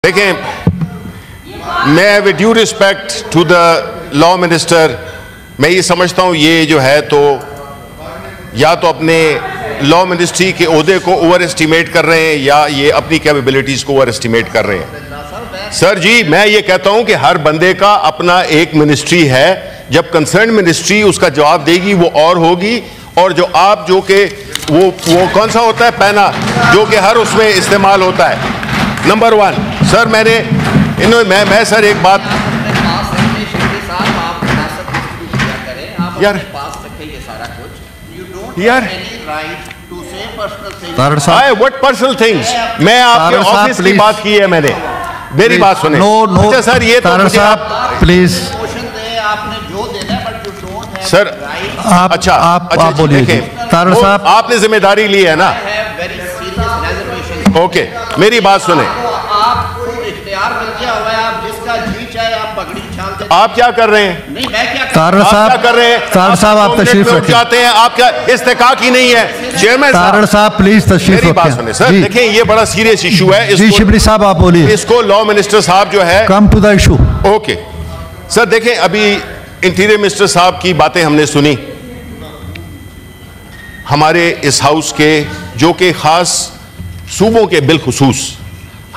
देखें, मैं with due respect to the law minister, मैं ये समझता हूँ ये जो है तो या तो अपने लॉ मिनिस्ट्री के ओहदे को ओवर एस्टिमेट कर रहे हैं या ये अपनी कैपेबिलिटीज़ को ओवर एस्टिमेट कर रहे हैं। सर जी, मैं ये कहता हूँ कि हर बंदे का अपना एक मिनिस्ट्री है। जब कंसर्न मिनिस्ट्री उसका जवाब देगी वो और होगी, और जो आप जो कि वो कौन सा होता है पैना जो कि हर उसमें इस्तेमाल होता है। नंबर वन सर, मैं सर एक बात यार व्हाट पर्सनल थिंग्स, मैं आपके ऑफिस की बात की है मैंने, मेरी बात सुने। अच्छा सर, ये तो प्लीज आपने जो देना है but you don't have sir आप अच्छा आप बोलिए। तारड़ साहब, आपने जिम्मेदारी ली है ना। ओके, मेरी बात सुने। आपको इख्तियार मिल गया हुआ है, आप जिसका जी चाहे आप पगड़ी छालते। आप क्या कर रहे हैं? नहीं, मैं क्या तारड़ साहब क्या कर रहे हैं? तारड़ साहब, आप तशरीफ रखें। जाते हैं, आप क्या इस्तेकाक ही नहीं है चेयरमैन तारड़ साहब, प्लीज तशरीफ मेरी बात रखें। सुने सर। देखें, ये बड़ा सीरियस इशू है। जी शिबली साहब, आप बोलिए। इसको लॉ मिनिस्टर साहब जो है come to the issue. Okay sir, देखें अभी इंटीरियर मिनिस्टर साहब की बातें हमने सुनी, हमारे इस हाउस के जो कि खास सूबों के बिलखुसूस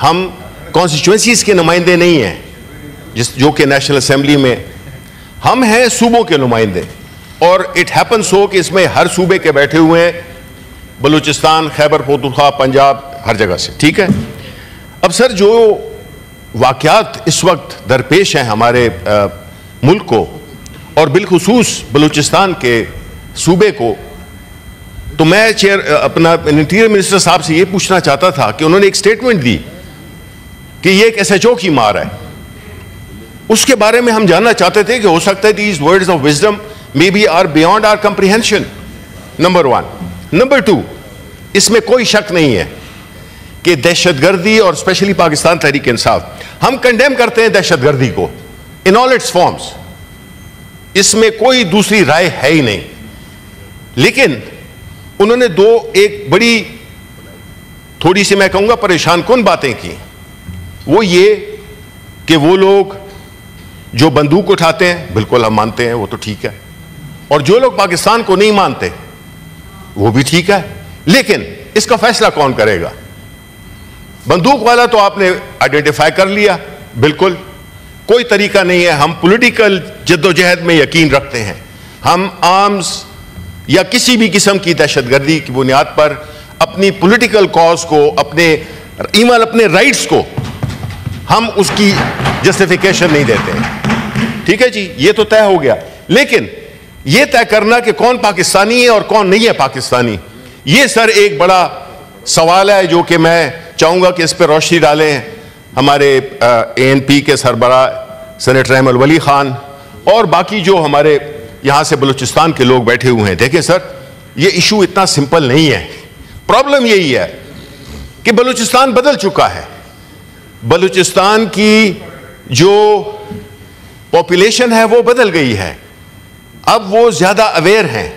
हम कॉन्स्टिट्यूएंसीज के नुमाइंदे नहीं हैं, जो कि नेशनल असेंबली में हम हैं सूबों के नुमाइंदे, और इट हैपन्स हो कि इसमें हर सूबे के बैठे हुए हैं, बलूचिस्तान, खैबर पख्तूनख्वा, पंजाब, हर जगह से। ठीक है। अब सर, जो वाक़यात इस वक्त दरपेश हैं हमारे मुल्क को और बिलखुसूस बलूचिस्तान के सूबे को, तो मैं अपना इंटीरियर मिनिस्टर साहब से ये पूछना चाहता था कि उन्होंने एक स्टेटमेंट दी कि ये एक SHO की मार है। उसके बारे में हम जानना चाहते थे कि हो सकता है these words of wisdom may be are beyond our comprehension. Number one. Number two, इसमें कोई शक नहीं है कि दहशतगर्दी और स्पेशली पाकिस्तान तहरीक इंसाफ, हम कंडेम करते हैं दहशतगर्दी को इन ऑल इट्स फॉर्म्स, इसमें कोई दूसरी राय है ही नहीं। लेकिन उन्होंने एक बड़ी थोड़ी सी मैं कहूंगा परेशान कुन बातें की, वो ये कि वो लोग जो बंदूक उठाते हैं, बिल्कुल हम मानते हैं, वो तो ठीक है, और जो लोग पाकिस्तान को नहीं मानते वो भी ठीक है, लेकिन इसका फैसला कौन करेगा? बंदूक वाला तो आपने आइडेंटिफाई कर लिया, बिल्कुल कोई तरीका नहीं है। हम पॉलिटिकल जद्दोजहद में यकीन रखते हैं, हम आर्म्स या किसी भी किस्म की दहशतगर्दी की बुनियाद पर अपनी पॉलिटिकल कॉज को, अपने राइट्स को, हम उसकी जस्टिफिकेशन नहीं देते हैं। ठीक है जी, ये तो तय हो गया। लेकिन ये तय करना कि कौन पाकिस्तानी है और कौन नहीं है पाकिस्तानी, ये सर एक बड़ा सवाल है जो कि मैं चाहूंगा कि इस पर रोशनी डालें हमारे ANP के सरबरा सेनेटर अहमद वली खान और बाकी जो हमारे यहां से बलूचिस्तान के लोग बैठे हुए हैं। देखें सर, ये इशू इतना सिंपल नहीं है। प्रॉब्लम यही है कि बलूचिस्तान बदल चुका है। बलूचिस्तान की जो पॉपुलेशन है वो बदल गई है। अब वो ज्यादा अवेयर हैं,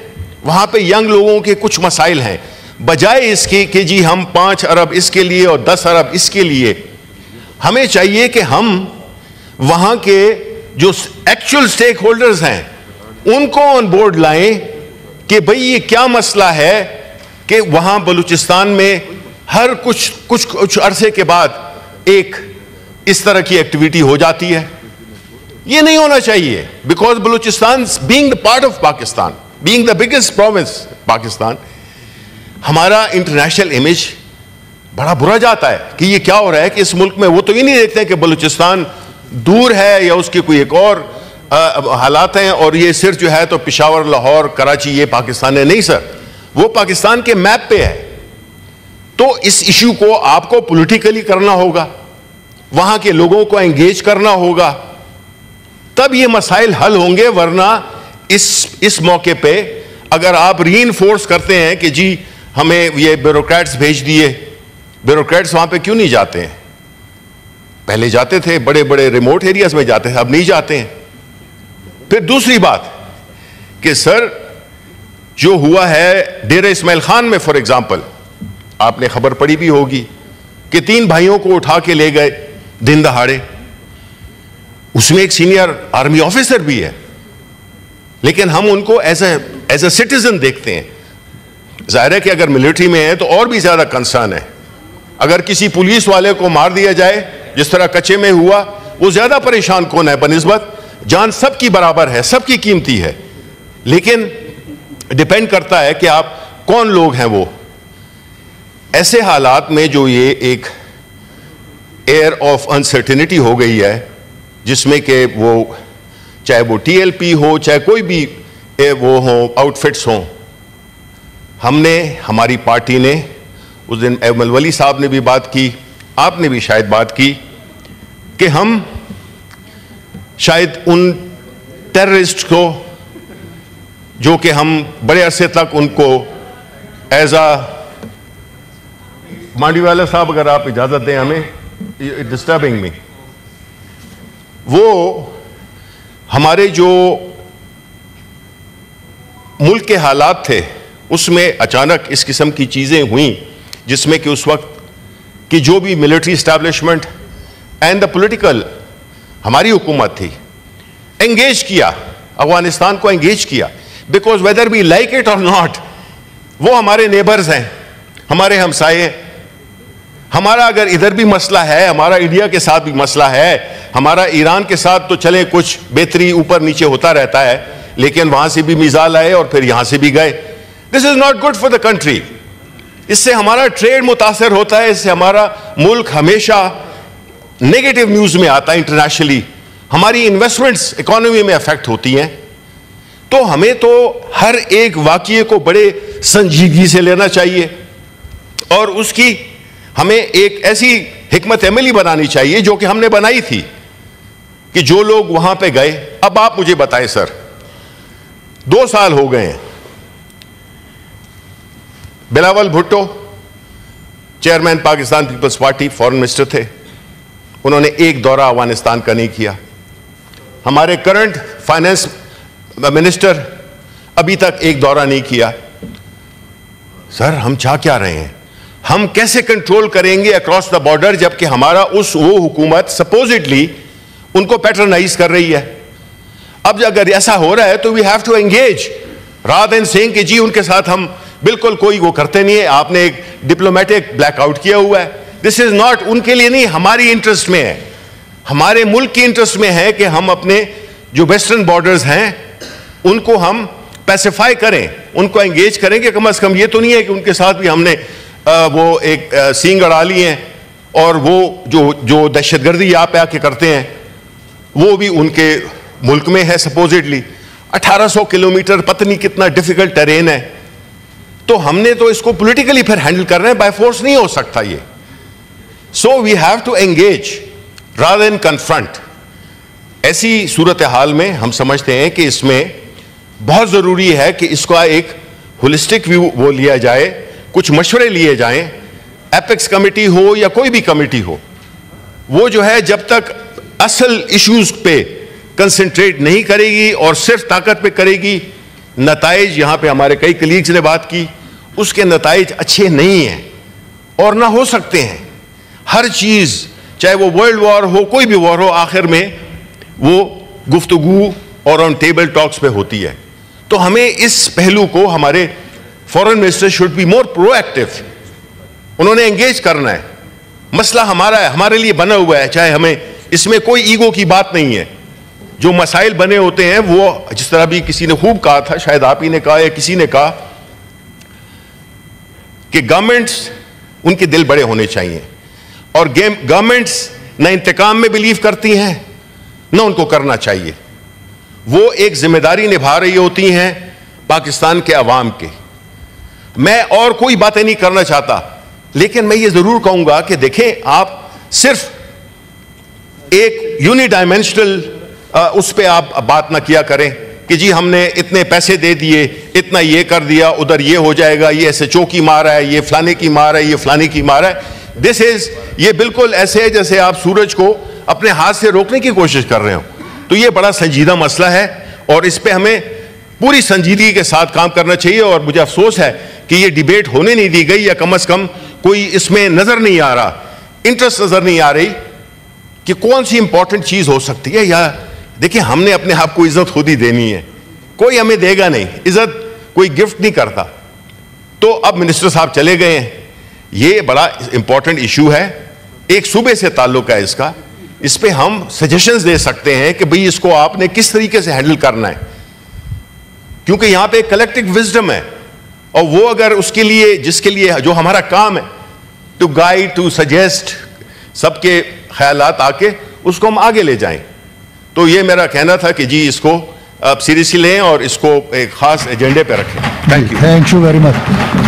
वहां पे यंग लोगों के कुछ मसाइल हैं, बजाय इसके कि जी हम 5 अरब इसके लिए और 10 अरब इसके लिए। हमें चाहिए कि हम वहां के जो एक्चुअल स्टेक होल्डर्स हैं उनको ऑन बोर्ड लाएं कि भाई ये क्या मसला है कि वहां बलूचिस्तान में हर कुछ अरसे के बाद एक इस तरह की एक्टिविटी हो जाती है। ये नहीं होना चाहिए, because Balochistan being the part of Pakistan, being the biggest province Pakistan, हमारा इंटरनेशनल इमेज बड़ा बुरा जाता है कि ये क्या हो रहा है कि इस मुल्क में वो तो ये नहीं देखते कि बलूचिस्तान दूर है या उसकी कोई एक और हालात हैं और ये सिर्फ जो है तो पेशावर, लाहौर, कराची ये पाकिस्तान है। नहीं सर, वो पाकिस्तान के मैप पे है। तो इस इशू को आपको पॉलिटिकली करना होगा, वहां के लोगों को एंगेज करना होगा, तब ये मसाइल हल होंगे। वरना इस मौके पे अगर आप रीइंफोर्स करते हैं कि जी हमें ये ब्यूरोक्रेट्स भेज दिए, ब्यूरोक्रेट्स वहां पे क्यों नहीं जाते हैं? पहले जाते थे, बड़े बड़े रिमोट एरियाज में जाते थे, अब नहीं जाते हैं। फिर दूसरी बात कि सर जो हुआ है डेरा इस्माइल खान में, फॉर एग्जाम्पल, आपने खबर पढ़ी भी होगी कि 3 भाइयों को उठा के ले गए दिन दहाड़े, उसमें एक सीनियर आर्मी ऑफिसर भी है, लेकिन हम उनको एज ए सिटीजन देखते हैं। जाहिर है कि अगर मिलिट्री में है तो और भी ज्यादा कंसर्न है। अगर किसी पुलिस वाले को मार दिया जाए जिस तरह कच्चे में हुआ, वो ज्यादा परेशान कौन है बनिस्बत? जान सबकी बराबर है, सबकी कीमती है, लेकिन डिपेंड करता है कि आप कौन लोग हैं। वो ऐसे हालात में जो ये एक एयर ऑफ अनसर्टेनिटी हो गई है, जिसमें कि वो चाहे वो टीएलपी हो, चाहे कोई भी वो हो, आउटफिट्स हों, हमने, हमारी पार्टी ने, उस दिन अहमद वली साहब ने भी बात की, आपने भी शायद बात की, कि हम शायद उन टेररिस्ट को, जो कि हम बड़े अरसे तक उनको एज आ, मांडीवाला साहब अगर आप इजाजत दें हमें, डिस्टर्बिंग मी, वो हमारे जो मुल्क के हालात थे उसमें अचानक इस किस्म की चीजें हुई, जिसमें कि उस वक्त की जो भी military establishment and the political हमारी हुकूमत थी, एंगेज किया, अफगानिस्तान को एंगेज किया, because whether we like it और नॉट, वो हमारे नेबर्स हैं, हमारे हमसाये हैं। हमारा अगर इधर भी मसला है, हमारा इंडिया के साथ भी मसला है, हमारा ईरान के साथ तो चले कुछ बेहतरी ऊपर नीचे होता रहता है, लेकिन वहां से भी मिसाइल आए और फिर यहां से भी गए। This is not good for the country. इससे हमारा ट्रेड मुतासर होता है, इससे हमारा मुल्क हमेशा नेगेटिव न्यूज में आता है इंटरनेशनली, हमारी इन्वेस्टमेंट्स इकोनॉमी में अफेक्ट होती हैं। तो हमें तो हर एक वाकये को बड़े संजीदगी से लेना चाहिए और उसकी हमें एक ऐसी हिकमत अमली बनानी चाहिए जो कि हमने बनाई थी, कि जो लोग वहां पे गए, अब आप मुझे बताएं सर, 2 साल हो गए हैं, Bilawal Bhutto chairman Pakistan Peoples Party foreign minister थे, उन्होंने एक दौरा अफगानिस्तान का नहीं किया। हमारे करंट फाइनेंस मिनिस्टर अभी तक एक दौरा नहीं किया। सर हम चाह क्या रहे हैं? हम कैसे कंट्रोल करेंगे अक्रॉस द बॉर्डर, जबकि हमारा वो हुकूमत सपोजिटली उनको पैटर्नाइज कर रही है। अब अगर ऐसा हो रहा है तो we have to engage, rather than saying कि जी उनके साथ हम बिल्कुल कोई वो करते नहीं है, आपने एक डिप्लोमेटिक ब्लैकआउट किया हुआ है। दिस इज नॉट, उनके लिए नहीं, हमारी इंटरेस्ट में है, हमारे मुल्क की इंटरेस्ट में है कि हम अपने जो वेस्टर्न बॉर्डर्स हैं उनको हम पैसिफाई करें, उनको एंगेज करें, कि कम से कम ये तो नहीं है कि उनके साथ भी हमने वो एक सींग अड़ा ली हैं और वो जो दहशतगर्दी यहाँ पे आके करते हैं वो भी उनके मुल्क में है सपोजिटली। 1800 किलोमीटर, पता नहीं कितना डिफिकल्ट टेरेन है। तो हमने तो इसको पॉलिटिकली फिर हैंडल कर रहे हैं, बाय फोर्स नहीं हो सकता ये। So we have to engage rather than confront. ऐसी सूरत हाल में हम समझते हैं कि इसमें बहुत जरूरी है कि इसका एक होलिस्टिक व्यू वो लिया जाए, कुछ मशवरे लिए जाएं, एपेक्स कमेटी हो या कोई भी कमेटी हो, वो जो है जब तक असल इश्यूज पे कंसंट्रेट नहीं करेगी और सिर्फ ताकत पे करेगी, नताइज, यहां पे हमारे कई कलीग्स ने बात की, उसके नताइज अच्छे नहीं हैं और ना हो सकते हैं। हर चीज, चाहे वो वर्ल्ड वॉर हो, कोई भी वॉर हो, आखिर में वो गुफ्तगू और ऑन टेबल टॉक्स पे होती है। तो हमें इस पहलू को, हमारे foreign minister should be more proactive, उन्होंने एंगेज करना है। मसला हमारा है, हमारे लिए बना हुआ है, चाहे हमें, इसमें कोई ईगो की बात नहीं है। जो मसाइल बने होते हैं वो, जिस तरह भी किसी ने खूब कहा था, शायद आप ही ने कहा या किसी ने कहा, कि गवर्नमेंट्स, उनके दिल बड़े होने चाहिए और गवर्नमेंट्स ना इंतकाम में बिलीव करती हैं ना उनको करना चाहिए। वो एक जिम्मेदारी निभा रही होती हैं पाकिस्तान के अवाम के। मैं और कोई बातें नहीं करना चाहता, लेकिन मैं ये जरूर कहूंगा कि देखें, आप सिर्फ एक यूनिडायमेंशनल उस पर आप बात ना किया करें कि जी हमने इतने पैसे दे दिए, इतना ये कर दिया, उधर ये हो जाएगा, ये SHO की मार है, ये फलाने की मार है, ये फलाने की मार है। दिस इज, ये बिल्कुल ऐसे है जैसे आप सूरज को अपने हाथ से रोकने की कोशिश कर रहे हो। तो ये बड़ा संजीदा मसला है और इस पे हमें पूरी संजीदगी के साथ काम करना चाहिए। और मुझे अफसोस है कि ये डिबेट होने नहीं दी गई, या कम से कम कोई इसमें नजर नहीं आ रहा, इंटरेस्ट नजर नहीं आ रही कि कौन सी इंपॉर्टेंट चीज हो सकती है। या देखिए, हमने अपने आप को इज्जत खुद ही देनी है, कोई हमें देगा नहीं, इज्जत कोई गिफ्ट नहीं करता। तो अब मिनिस्टर साहब चले गए हैं, ये बड़ा इंपॉर्टेंट इशू है, एक सूबे से ताल्लुक है इसका, इस पे हम सजेशंस दे सकते हैं कि भाई इसको आपने किस तरीके से हैंडल करना है, क्योंकि यहां पे कलेक्टिव विजडम है, और वो अगर उसके लिए, जिसके लिए जो हमारा काम है, टू गाइड, टू सजेस्ट, सबके ख्यालात आके उसको हम आगे ले जाएं। तो ये मेरा कहना था कि जी इसको आप सीरियसली लें और इसको एक खास एजेंडे पे रखें। Thank you very much.